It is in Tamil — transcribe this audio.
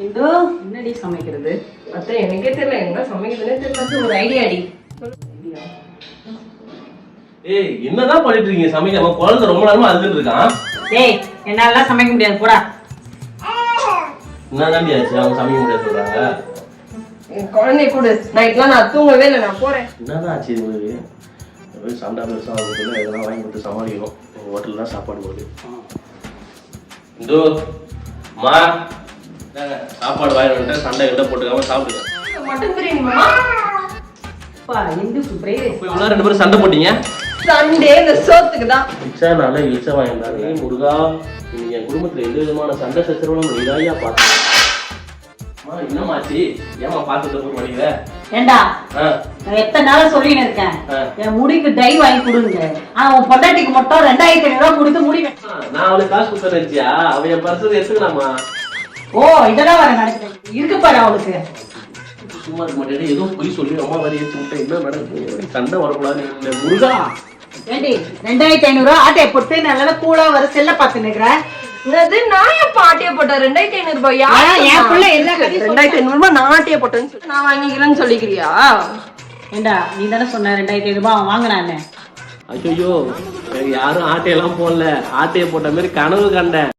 இந்தோ என்னடி சமைக்கிறது? அத்தை எனக்கே தெரியல என்ன சமைக்கிறதுனே தெரியல. ஒரு ஐடியா அடி. ஏய் என்னதான் பண்ணிட்டு இருக்கீங்க சமைக்காம? குழந்தை ரொம்ப நேரமா அழுதுட்டு இருக்கான். டேய் என்னால சமைக்க முடியாது போடா. என்னதான் ஆச்சு அவங்க சமைக்க முடியாது சொல்றாங்க? குழந்தை கூட நைட்லாம் நான் தூங்கவே இல்லை, நான் போறேன். என்னதான் ஆச்சு உங்களுக்கு? சண்டை பெருசா ஆகுதுல எதனா வாங்கி கொடுத்து சமாளிக்கணும். ஹோட்டல்ல தான் சாப்பாடு போகுது. இந்தோ மா சாப்பாடு வாங்கி வந்துட்டு சண்டை கிட்ட போட்டுக்காம சாப்பிடுங்க. மட்டன் பிரியாணி மாமா. பா இந்து சுப்ரே. போய் உள்ள 2 பேரும் சண்டை போட்டீங்க. சண்டே இந்த சோத்துக்கு தான். இச்சானால இச்சா வாங்கிட்டாங்க. முருகா இன்னைக்கு என் குடும்பத்துல எந்த விதமான சண்டை சச்சரவும் இதாயா பார்த்தேன். என்னமாச்சு? ஏமா பார்த்துட்டு போய் பண்ணிக்கிற? ஏண்டா நான் எத்தனை நாளா சொல்லின்னு இருக்கேன் என் முடிக்கு டை வாங்கி கொடுங்க. ஆனா உன் பொண்டாட்டிக்கு மட்டும் 2500 ரூபாய் கொடுத்து முடி நான் அவளுக்கு காசு கொடுத்தேன்னு நினைச்சியா? அவன் என் பர்சன் எடுத்துக்கலாமா? ஓ இதெல்லாம் வர நடக்குது இருக்கு பாரு அவளுக்கு. சும்மா இருக்க மாட்டேன் ஏதோ பொய் சொல்லி அம்மா வரி எடுத்து விட்டேன். என்ன நடக்குது? சண்டை வரக்கூடாது முருகா. ஏண்டி 2500 ரூபாய் ஆட்டையை போட்டு நல்லா கூலா வர செல்ல பார்த்து நிக்கிறேன். என்னது நான் எப்ப ஆட்டிய போட்டேன்? 2500 ரூபாய் என் பிள்ளை எல்லா 2500 ரூபாய் நான் ஆட்டிய போட்டேன்னு சொல்லி நான் வாங்கிக்கிறேன்னு சொல்லிக்கிறியா? ஏண்டா நீ தானே சொன்ன 2500 ரூபாய் அவன் வாங்கினான்னு. ஐயோ யாரும் ஆட்டையெல்லாம் போடல. ஆட்டையை போட்ட மாதிரி கனவு கண்டேன்.